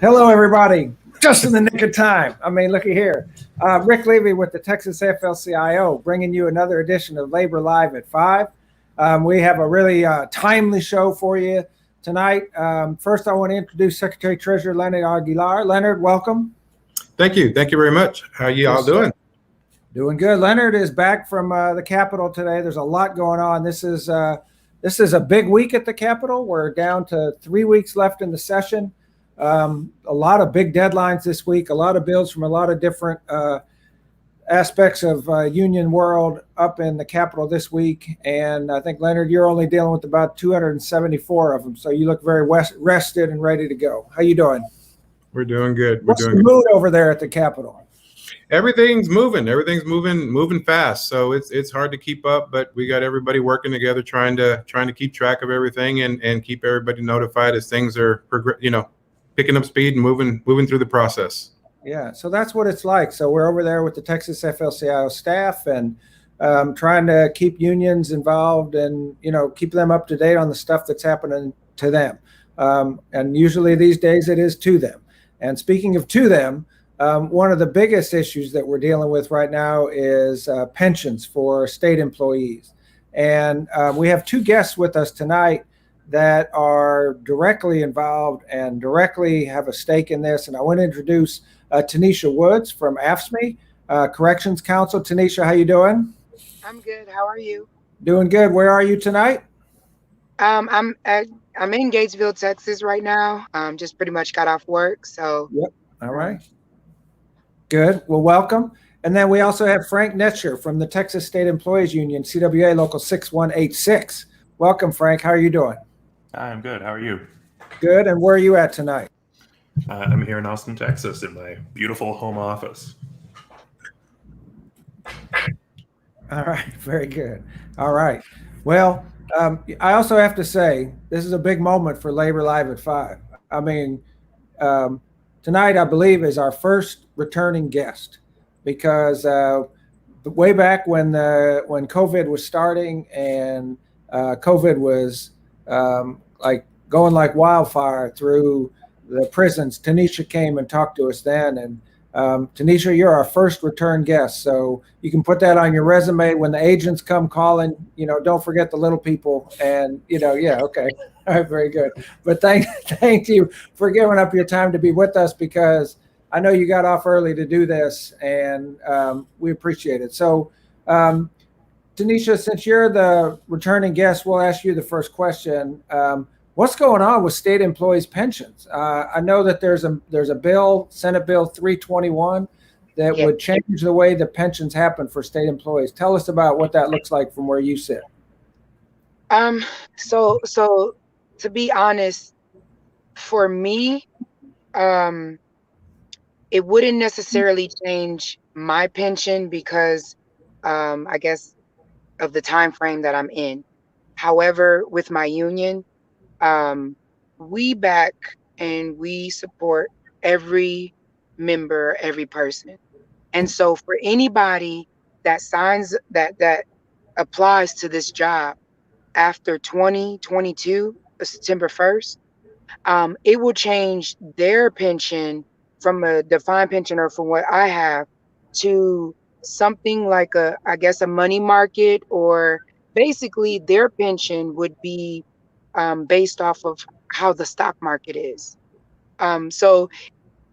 Hello, everybody. Just in the nick of time. I mean, looky here. Rick Levy with the Texas AFL-CIO bringing you another edition of Labor Live at 5. We have a really timely show for you tonight. First, I want to introduce Secretary Treasurer Leonard Aguilar. Leonard, welcome. Thank you. Thank you very much. How are you all doing? Doing good. Leonard is back from the Capitol today. There's a lot going on. This is a big week at the Capitol. We're down to 3 weeks left in the session. A lot of big deadlines this week, a lot of bills from a lot of different aspects of union world up in the Capitol this week. And I think, Leonard, you're only dealing with about 274 of them. So you look very rested and ready to go. How you doing? We're doing good. What's the mood over there at the Capitol? Everything's moving. Everything's moving fast. So it's hard to keep up, but we got everybody working together, trying to keep track of everything and keep everybody notified as things are picking up speed and moving through the process. Yeah, so that's what it's like. So we're over there with the Texas AFL-CIO staff and trying to keep unions involved and, keep them up to date on the stuff that's happening to them. And usually these days it is to them. And speaking of to them, one of the biggest issues that we're dealing with right now is pensions for state employees. And we have two guests with us tonight that are directly involved and directly have a stake in this. And I want to introduce Tanisha Woods from AFSCME, Corrections Counsel. Tanisha, how you doing? I'm good. How are you? Doing good. Where are you tonight? I'm in Gatesville, Texas right now. Just pretty much got off work. So. Yep. All right. Good. Well, welcome. And then we also have Frank Netscher from the Texas State Employees Union, CWA Local 6186. Welcome, Frank. How are you doing? Hi, I'm good. How are you? Good. And where are you at tonight? I'm here in Austin, Texas, in my beautiful home office. All right. Very good. All right. Well, I also have to say, this is a big moment for Labor Live at 5. I mean, tonight, I believe, is our first returning guest because way back when COVID was starting and COVID was like going like wildfire through the prisons, Tanisha came and talked to us then. And Tanisha, you're our first return guest. So you can put that on your resume when the agents come calling, don't forget the little people and, yeah, okay. All right, very good. But thank you for giving up your time to be with us because I know you got off early to do this and we appreciate it. So Tanisha, since you're the returning guest, we'll ask you the first question. What's going on with state employees' pensions? I know that there's a bill, Senate Bill 321, that would change the way the pensions happen for state employees. Tell us about what that looks like from where you sit. So to be honest, for me, it wouldn't necessarily change my pension because I guess of the time frame that I'm in. However, with my union, we back and we support every member, every person. And so for anybody that signs that applies to this job after 2022, September 1st, it will change their pension from a defined pension or from what I have to something like a money market, or basically their pension would be based off of how the stock market is. So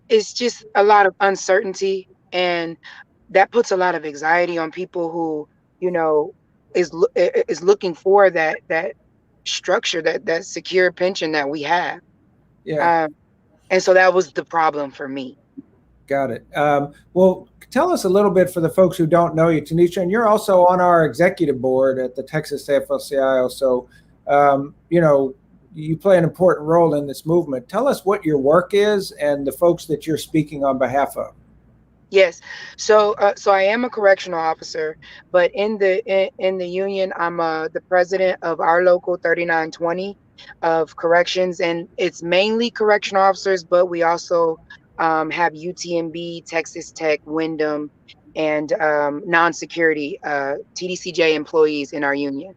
it's just a lot of uncertainty, and that puts a lot of anxiety on people who, is looking for that structure, that secure pension that we have. Yeah. And so that was the problem for me. Got it. Well, tell us a little bit for the folks who don't know you, Tanisha, and you're also on our executive board at the Texas AFL-CIO. So, you play an important role in this movement. Tell us what your work is and the folks that you're speaking on behalf of. Yes. So I am a correctional officer, but in the union, I'm the president of our local 3920 of corrections, and it's mainly correctional officers, but we also have UTMB, Texas Tech, Wyndham, and non-security TDCJ employees in our union.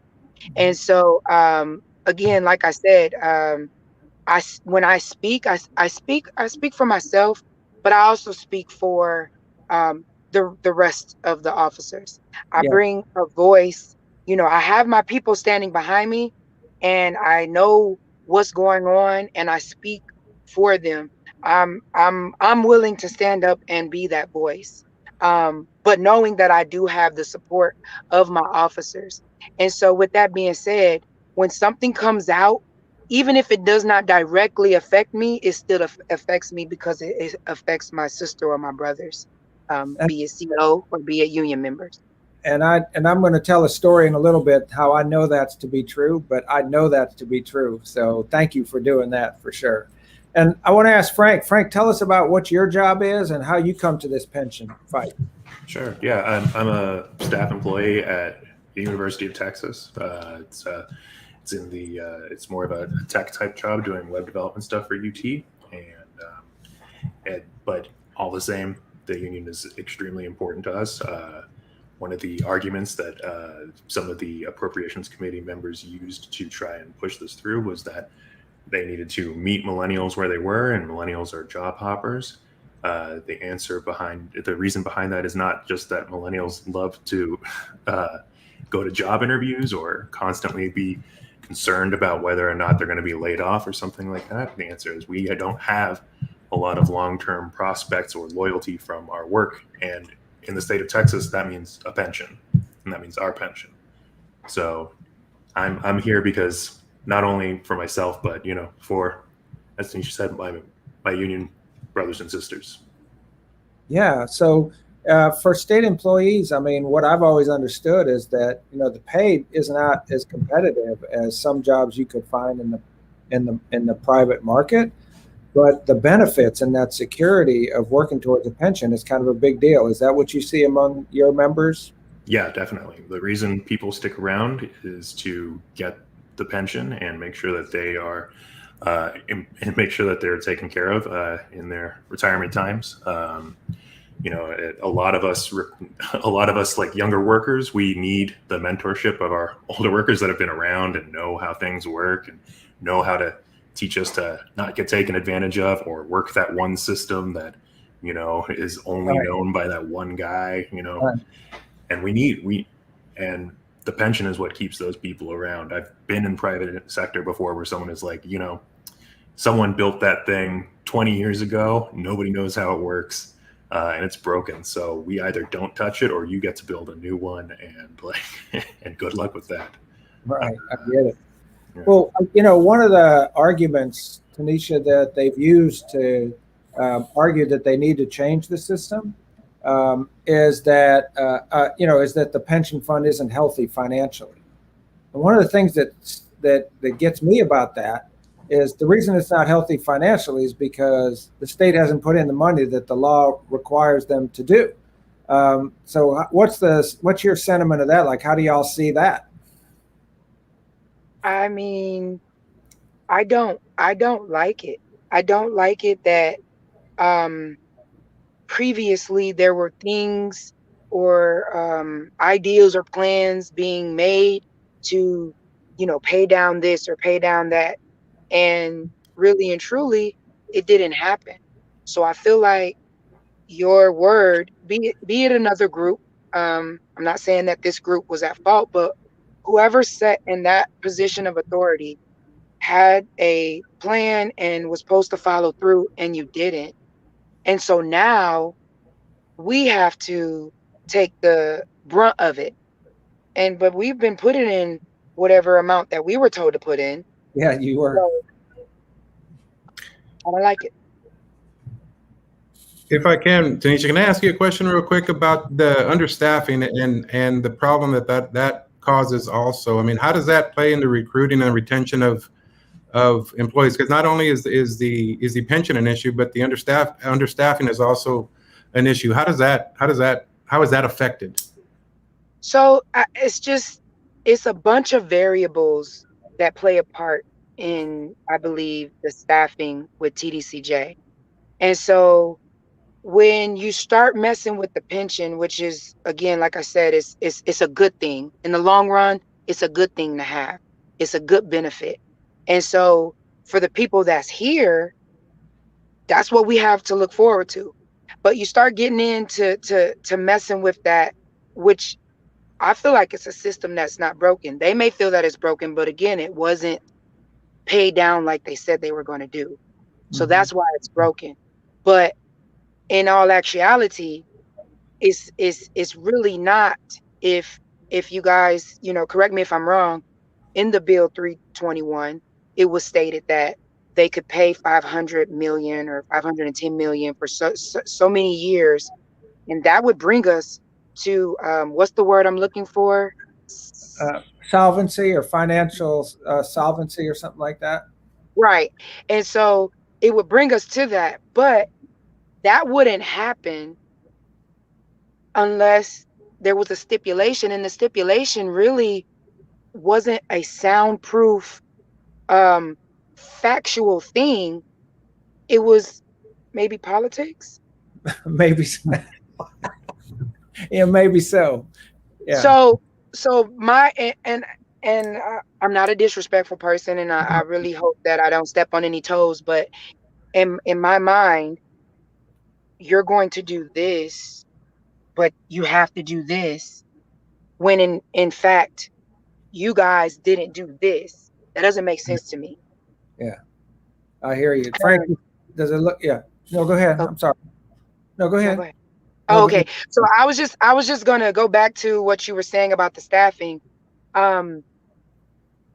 And so again, like I said, when I speak, I speak for myself, but I also speak for the rest of the officers. I Yeah. bring a voice. You know, I have my people standing behind me, and I know what's going on, and I speak for them. I'm willing to stand up and be that voice. But knowing that I do have the support of my officers. And so with that being said, when something comes out, even if it does not directly affect me, it still affects me because it affects my sister or my brothers, be it CO or be it union members. And I'm going to tell a story in a little bit how I know that's to be true, but I know that's to be true. So thank you for doing that for sure. And I want to ask Frank. Frank, tell us about what your job is and how you come to this pension fight. Sure. Yeah, I'm a staff employee at the University of Texas. It's in the it's more of a tech type job doing web development stuff for UT, but all the same, the union is extremely important to us. One of the arguments that some of the appropriations committee members used to try and push this through was that they needed to meet millennials where they were, and millennials are job hoppers. The reason behind that is not just that millennials love to go to job interviews or constantly be concerned about whether or not they're going to be laid off or something like that. The answer is we don't have a lot of long-term prospects or loyalty from our work. And in the state of Texas, that means a pension, and that means our pension. So I'm here because not only for myself, but for, as Tanisha said, my union brothers and sisters. Yeah. So for state employees, I mean, what I've always understood is that the pay is not as competitive as some jobs you could find in the private market, but the benefits and that security of working towards a pension is kind of a big deal. Is that what you see among your members? Yeah, definitely. The reason people stick around is to get the pension and make sure that they are and make sure that they're taken care of in their retirement times. A lot of us like younger workers, we need the mentorship of our older workers that have been around and know how things work and know how to teach us to not get taken advantage of or work that one system that is only known by that one guy. Right. And and the pension is what keeps those people around. I've been in private sector before where someone is like, someone built that thing 20 years ago. Nobody knows how it works. And it's broken. So we either don't touch it or you get to build a new one, and good luck with that. Right. I get it. Yeah. Well, one of the arguments, Tanisha, that they've used to argue that they need to change the system is that the pension fund isn't healthy financially. And one of the things that gets me about that is the reason it's not healthy financially is because the state hasn't put in the money that the law requires them to do. So what's your sentiment of that? Like, how do y'all see that? I mean, I don't like it. I don't like it that previously there were things or ideas or plans being made to, pay down this or pay down that. And really and truly, it didn't happen. So I feel like your word, be it another group, I'm not saying that this group was at fault, but whoever sat in that position of authority had a plan and was supposed to follow through, and you didn't. And so now we have to take the brunt of it. But we've been putting in whatever amount that we were told to put in. Yeah, you were. So I don't like it. If I can, Tanisha, can I ask you a question real quick about the understaffing and the problem that causes also? I mean, how does that play into recruiting and retention of employees? Because not only is the pension an issue, but the understaffing is also an issue. How is that affected? So it's a bunch of variables that play a part in, I believe, the staffing with TDCJ. And so when you start messing with the pension, which is, again, like I said, it's a good thing. In the long run, it's a good thing to have. It's a good benefit. And so for the people that's here, that's what we have to look forward to. But you start getting into to messing with that, which I feel like it's a system that's not broken. They may feel that it's broken, but again, it wasn't paid down like they said they were going to do. So that's why it's broken. But in all actuality, it's really not. If you guys, correct me if I'm wrong, in the bill 321, it was stated that they could pay 500 million or 510 million for so many years, and that would bring us to what's the word I'm looking for? Solvency or financial solvency or something like that. Right. And so it would bring us to that, but that wouldn't happen unless there was a stipulation, and the stipulation really wasn't a soundproof factual thing. It was maybe politics. Maybe so. Yeah, maybe so. Yeah. So my and I'm not a disrespectful person, and I really hope that I don't step on any toes, but in my mind, you're going to do this, but you have to do this, when in fact you guys didn't do this. That doesn't make sense to me. Yeah, I hear you, Frank. Does it look? Yeah. No, go ahead. I'm sorry. No, go ahead. No, go ahead. Oh, okay. So I was just gonna go back to what you were saying about the staffing.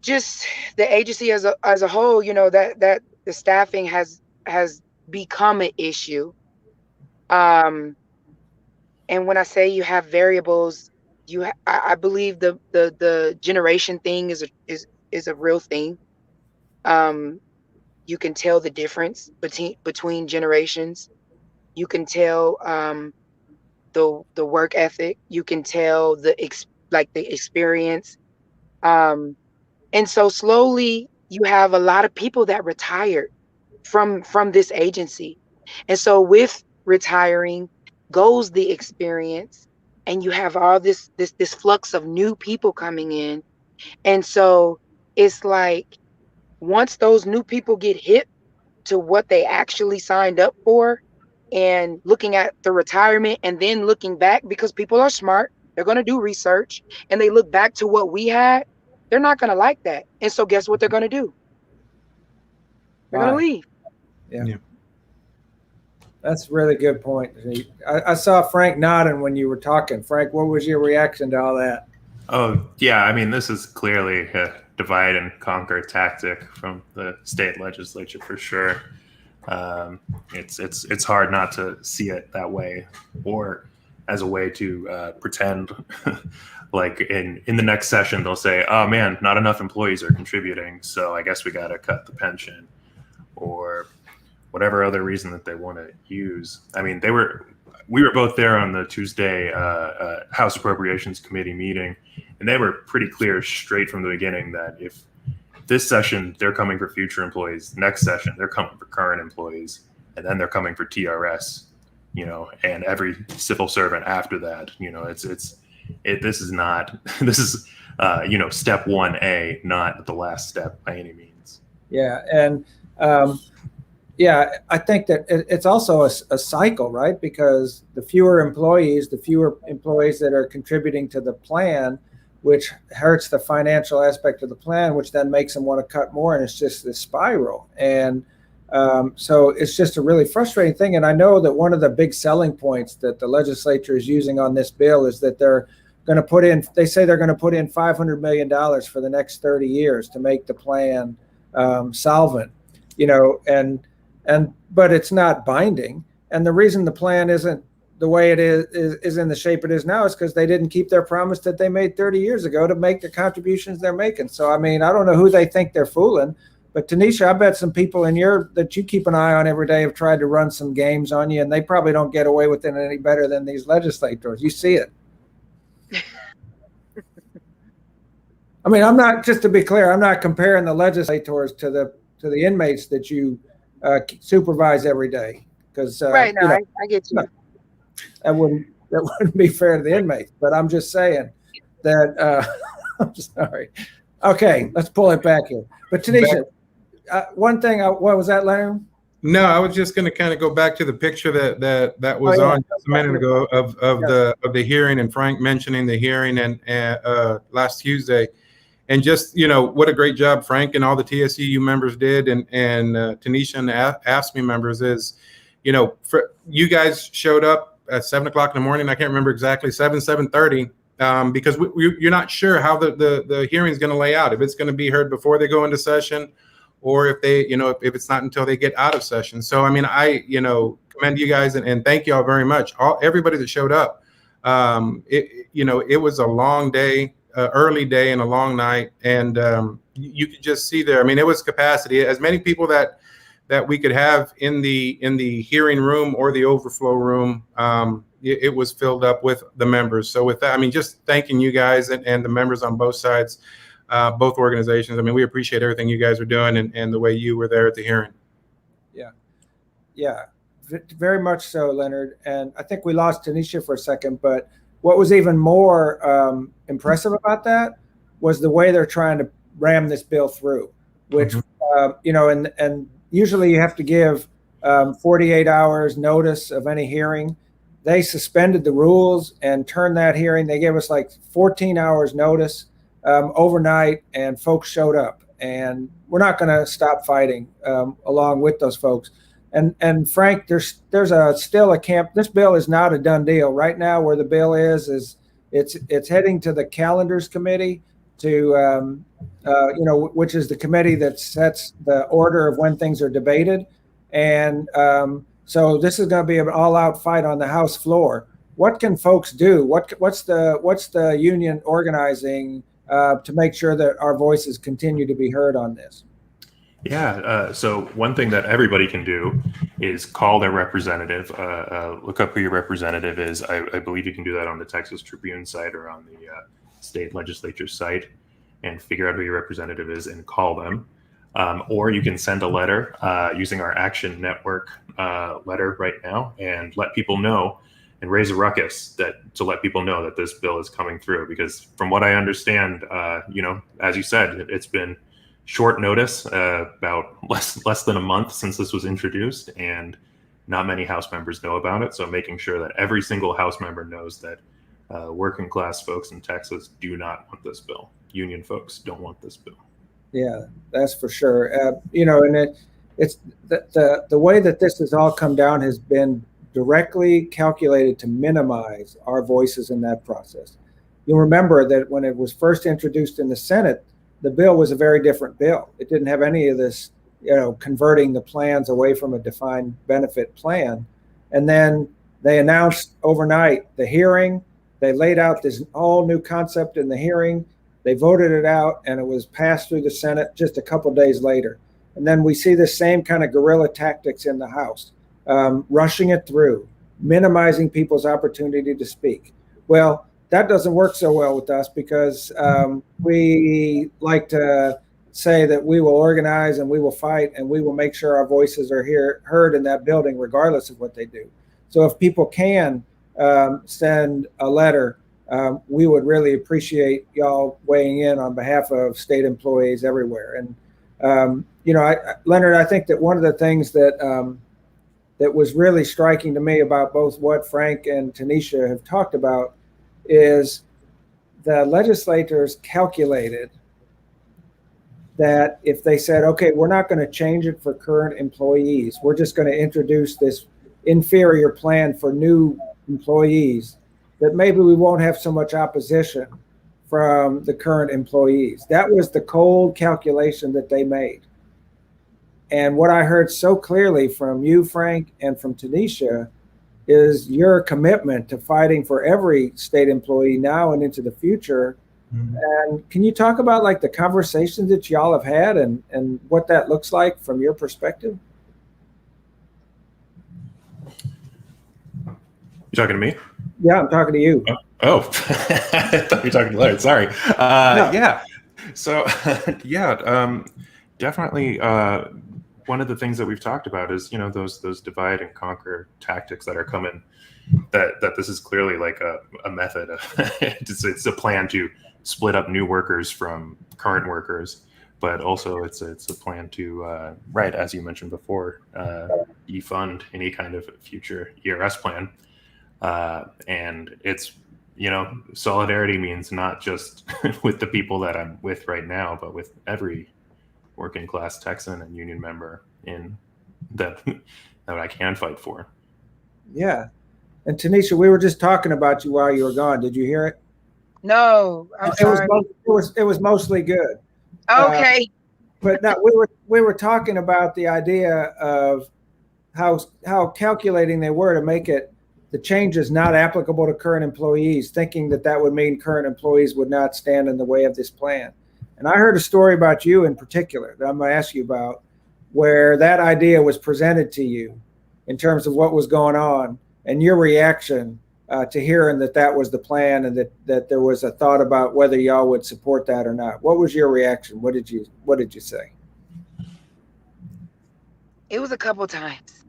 Just the agency as a whole, that the staffing has become an issue. And when I say you have variables, I believe the generation thing is a real thing. You can tell the difference between generations. You can tell the work ethic. You can tell the experience. And so slowly you have a lot of people that retired from this agency. And so with retiring goes the experience, and you have all this flux of new people coming in. And so it's like, once those new people get hip to what they actually signed up for, and looking at the retirement and then looking back, because people are smart, they're going to do research, and they look back to what we had, they're not going to like that. And so guess what they're going to do? They're going to leave. Yeah. That's a really good point. I saw Frank nodding when you were talking. Frank, what was your reaction to all that? Oh, yeah. I mean, this is clearly a divide and conquer tactic from the state legislature for sure. It's hard not to see it that way, or as a way to pretend like in the next session they'll say, oh man, not enough employees are contributing, so I guess we got to cut the pension, or whatever other reason that they want to use. I mean, we were both there on the Tuesday House Appropriations Committee meeting, and they were pretty clear straight from the beginning that if this session they're coming for future employees, next session they're coming for current employees, and then they're coming for TRS, and every civil servant after that. This is step 1A, not the last step by any means. Yeah, and I think that it's also a cycle, right? Because the fewer employees that are contributing to the plan, which hurts the financial aspect of the plan, which then makes them want to cut more, and it's just this spiral. And so it's just a really frustrating thing. And I know that one of the big selling points that the legislature is using on this bill is that they're going to put in $500 million for the next 30 years to make the plan solvent, but it's not binding. And the reason the plan isn't the way it is in the shape it is now is because they didn't keep their promise that they made 30 years ago to make the contributions they're making. So, I mean, I don't know who they think they're fooling, but Tanisha, I bet some people that you keep an eye on every day have tried to run some games on you, and they probably don't get away with it any better than these legislators. You see it. I mean, just to be clear, I'm not comparing the legislators to the inmates that you supervise every day, because right now I get you. That wouldn't be fair to the inmates. But I'm just saying that I'm sorry. Okay, let's pull it back here. But Tanisha, one thing, what was that, Leonard? No, I was just going to kind of go back to the picture that was Oh, yeah. on just a minute ago of the hearing, and Frank mentioning the hearing and last Tuesday, and just what a great job Frank and all the TSCU members did, and Tanisha and the AFSCME members is, for you guys showed up at 7 o'clock in the morning. I can't remember exactly, 7:30. Because you're not sure how the hearing is going to lay out, if it's going to be heard before they go into session, or if they, if it's not until they get out of session. So, I mean, I, commend you guys and thank you all very much. Everybody that showed up. It was a long day, early day and a long night. And you could just see there, I mean, it was capacity, as many people that we could have in the hearing room or the overflow room. It was filled up with the members. So with that, I mean, just thanking you guys and the members on both sides, both organizations. I mean, we appreciate everything you guys are doing and the way you were there at the hearing. Yeah, very much so, Leonard. And I think we lost Tanisha for a second, but what was even more impressive about that was the way they're trying to ram this bill through, which, and usually you have to give 48 hours notice of any hearing. They suspended the rules and turned that hearing. They gave us like 14 hours notice overnight, and folks showed up. And we're not going to stop fighting along with those folks. And Frank, there's still a camp. This bill is not a done deal right now. Where the bill is it's heading to the calendars committee to which is the committee that sets the order of when things are debated. And so this is going to be an all-out fight on the House floor. What can folks do? What's the union organizing to make sure that our voices continue to be heard on this? Yeah, so one thing that everybody can do is call their representative, look up who your representative is. I believe you can do that on the Texas Tribune site or on the state legislature site, and figure out who your representative is and call them. Or you can send a letter using our Action Network letter right now and let people know and raise a ruckus to let people know that this bill is coming through. Because from what I understand, as you said, it's been short notice, about less than a month since this was introduced, and not many House members know about it. So making sure that every single House member knows that working class folks in Texas do not want this bill. Union folks don't want this bill. Yeah, that's for sure. And it's the way that this has all come down has been directly calculated to minimize our voices in that process. You'll remember that when it was first introduced in the Senate, the bill was a very different bill. It didn't have any of this, converting the plans away from a defined benefit plan. And then they announced overnight the hearing. They laid out this all new concept in the hearing. They voted it out, and it was passed through the Senate just a couple of days later. And then we see the same kind of guerrilla tactics in the House, rushing it through, minimizing people's opportunity to speak. Well, that doesn't work so well with us because we like to say that we will organize and we will fight and we will make sure our voices are heard in that building, regardless of what they do. So if people can send a letter, we would really appreciate y'all weighing in on behalf of state employees everywhere. And Leonard, I think that one of the things that was really striking to me about both what Frank and Tanisha have talked about is the legislators calculated that if they said, okay, we're not going to change it for current employees, we're just going to introduce this inferior plan for new employees, that maybe we won't have so much opposition from the current employees. That was the cold calculation that they made. And what I heard so clearly from you, Frank, and from Tanisha is your commitment to fighting for every state employee now and into the future. Mm-hmm. And can you talk about like the conversations that y'all have had and what that looks like from your perspective? You talking to me? Yeah, I'm talking to you. Oh. I thought you were talking to Larry. Sorry. No. Yeah. So, definitely. One of the things that we've talked about is, those divide and conquer tactics that are coming. That this is clearly like a method. It's a plan to split up new workers from current workers. but also it's a plan to right, as you mentioned before, defund any kind of future ERS plan, and it's, you know, solidarity means not just with the people that I'm with right now, but with every working class Texan and union member in that I can fight for. Yeah. And Tanisha, we were just talking about you while you were gone. Did you hear it? No, I'm sorry. It was mostly good. Okay. But no, we were talking about the idea of how calculating they were to make it the changes not applicable to current employees, thinking that that would mean current employees would not stand in the way of this plan. And I heard a story about you in particular that I'm going to ask you about, where that idea was presented to you in terms of what was going on and your reaction to hearing that that was the plan and that there was a thought about whether y'all would support that or not. What was your reaction? What did you say? It was a couple times.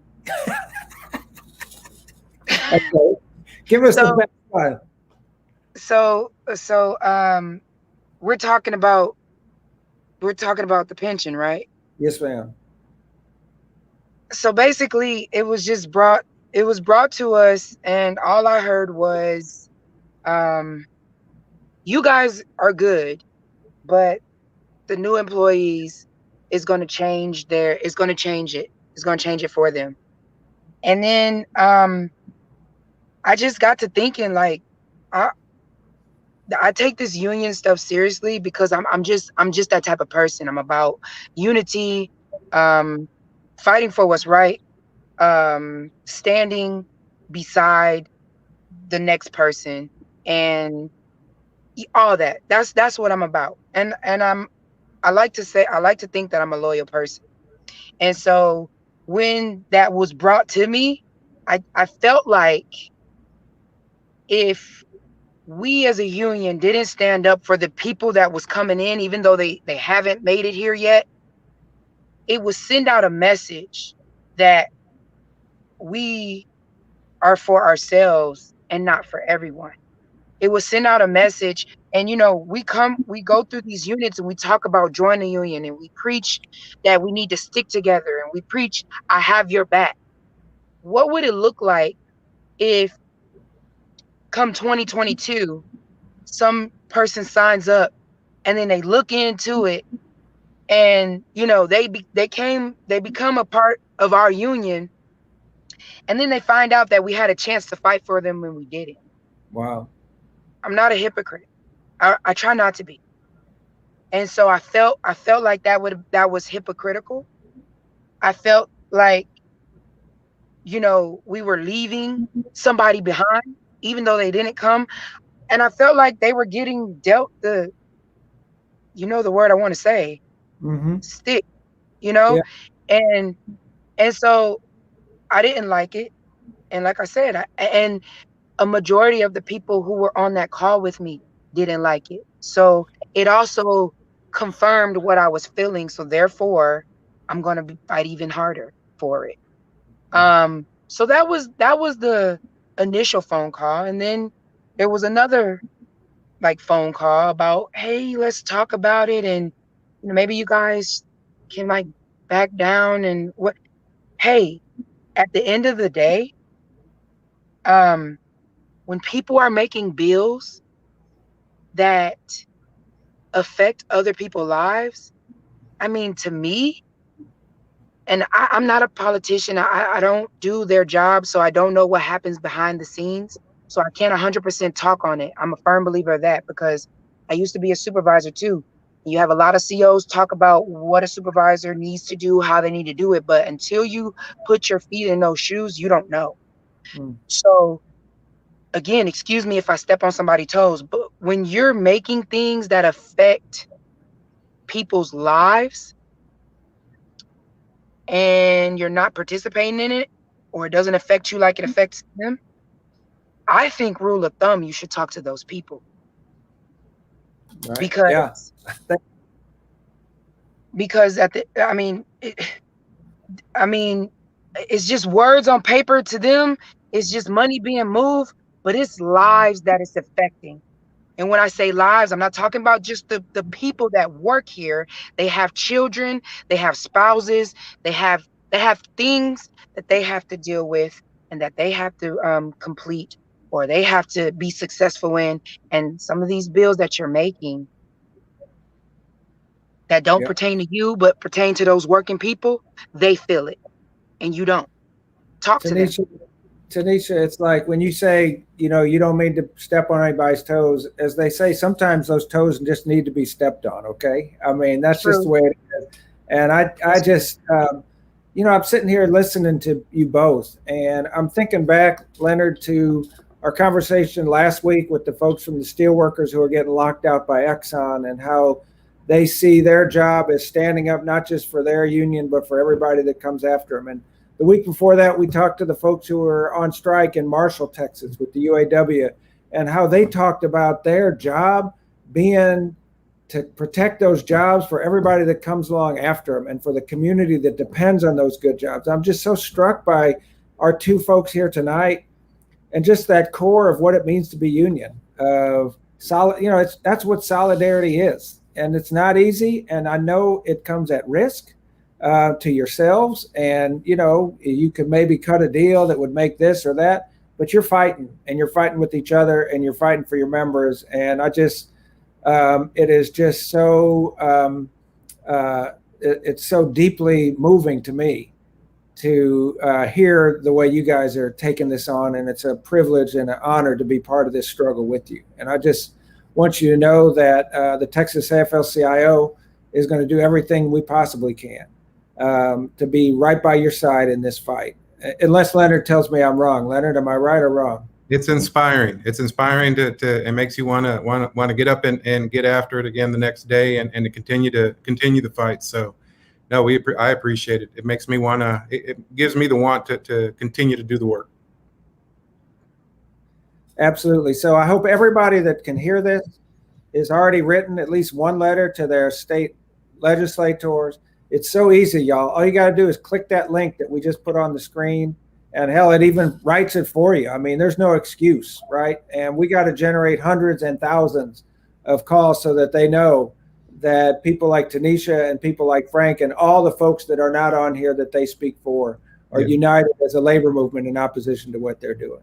Okay. Give us the best one. So we're talking about the pension, right? Yes, ma'am. So basically it was brought to us, and all I heard was, you guys are good, but the new employees is going to change it. It's going to change it for them. And then I just got to thinking, like, I take this union stuff seriously because I'm just that type of person. I'm about unity, fighting for what's right, standing beside the next person, and all that. That's what I'm about. And I like to think that I'm a loyal person. And so when that was brought to me, I felt like if we as a union didn't stand up for the people that was coming in, even though they haven't made it here yet, it would send out a message that we are for ourselves and not for everyone. It would send out a message. And, you know, we go through these units and we talk about join the union, and we preach that we need to stick together, and we preach, I have your back. What would it look like if come 2022, some person signs up and then they look into it, and, you know, they become a part of our union, and then they find out that we had a chance to fight for them when we didn't. Wow. I'm not a hypocrite. I try not to be. And so I felt like that was hypocritical. I felt like, you know, we were leaving somebody behind, even though they didn't come. And I felt like they were getting dealt the, you know, the word I want to say, stick, you know? Yeah. And so I didn't like it. And like I said, and a majority of the people who were on that call with me didn't like it. So it also confirmed what I was feeling. So therefore, I'm going to fight even harder for it. So that was the initial phone call. And then there was another like phone call about, hey, let's talk about it. And, you know, maybe you guys can like back down and what, hey, at the end of the day, when people are making bills that affect other people's lives, I mean, to me, and I'm not a politician. I don't do their job, so I don't know what happens behind the scenes. So I can't 100% talk on it. I'm a firm believer of that because I used to be a supervisor too. You have a lot of COs talk about what a supervisor needs to do, how they need to do it. But until you put your feet in those shoes, you don't know. So again, excuse me if I step on somebody's toes, but when you're making things that affect people's lives and you're not participating in it, or it doesn't affect you like it affects them, I think rule of thumb, you should talk to those people. Right. Because it's just words on paper to them. It's just money being moved, but it's lives that it's affecting. And when I say lives, I'm not talking about just the people that work here. They have children, they have spouses, they have things that they have to deal with and that they have to complete, or they have to be successful in. And some of these bills that you're making that don't Yeah. pertain to you but pertain to those working people, they feel it and you don't. Talk to them. Tanisha, it's like when you say, you know, you don't mean to step on anybody's toes, as they say, sometimes those toes just need to be stepped on. Okay. I mean, that's just the True. way it is. And I just, you know, I'm sitting here listening to you both, and I'm thinking back, Leonard, to our conversation last week with the folks from the steelworkers who are getting locked out by Exxon, and how they see their job as standing up not just for their union, but for everybody that comes after them. And the week before that, we talked to the folks who were on strike in Marshall, Texas with the UAW, and how they talked about their job being to protect those jobs for everybody that comes along after them and for the community that depends on those good jobs. I'm just so struck by our two folks here tonight and just that core of what it means to be union, of solid, you know, that's what solidarity is. And it's not easy. And I know it comes at risk to yourselves. And, you know, you could maybe cut a deal that would make this or that, but you're fighting, and you're fighting with each other, and you're fighting for your members. And I just, it is just so, it's so deeply moving to me to hear the way you guys are taking this on. And it's a privilege and an honor to be part of this struggle with you. And I just want you to know that the Texas AFL-CIO is going to do everything we possibly can to be right by your side in this fight. Unless Leonard tells me I'm wrong. Leonard, am I right or wrong? It's inspiring. It's inspiring to it makes you want to get up and get after it again the next day, and to continue the fight. So no, I appreciate it. It makes me want to, it gives me the want to continue to do the work. Absolutely. So I hope everybody that can hear this has already written at least one letter to their state legislators. It's so easy, y'all. All you got to do is click that link that we just put on the screen. And hell, it even writes it for you. I mean, there's no excuse, right? And we got to generate hundreds and thousands of calls so that they know that people like Tanisha and people like Frank and all the folks that are not on here that they speak for are united as a labor movement in opposition to what they're doing.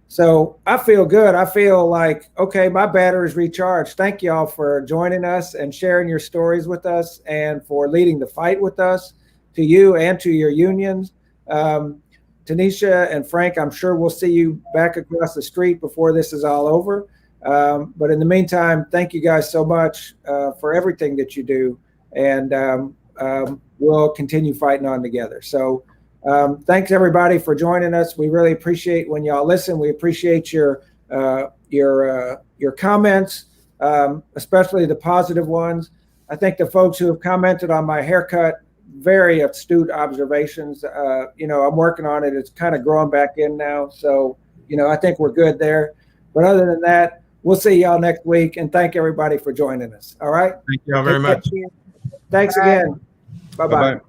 So I feel good. I feel like, okay, my battery's recharged. Thank y'all for joining us and sharing your stories with us, and for leading the fight with us, to you and to your unions. Tanisha and Frank, I'm sure we'll see you back across the street before this is all over. But in the meantime, thank you guys so much for everything that you do. And we'll continue fighting on together. So thanks everybody for joining us. We really appreciate when y'all listen. We appreciate your comments, especially the positive ones. I think the folks who have commented on my haircut, very astute observations. You know, I'm working on it. It's kind of growing back in now. So, you know, I think we're good there. But other than that, we'll see y'all next week. And thank everybody for joining us. All right. Thank y'all very much. Thanks again. Bye-bye. Bye-bye.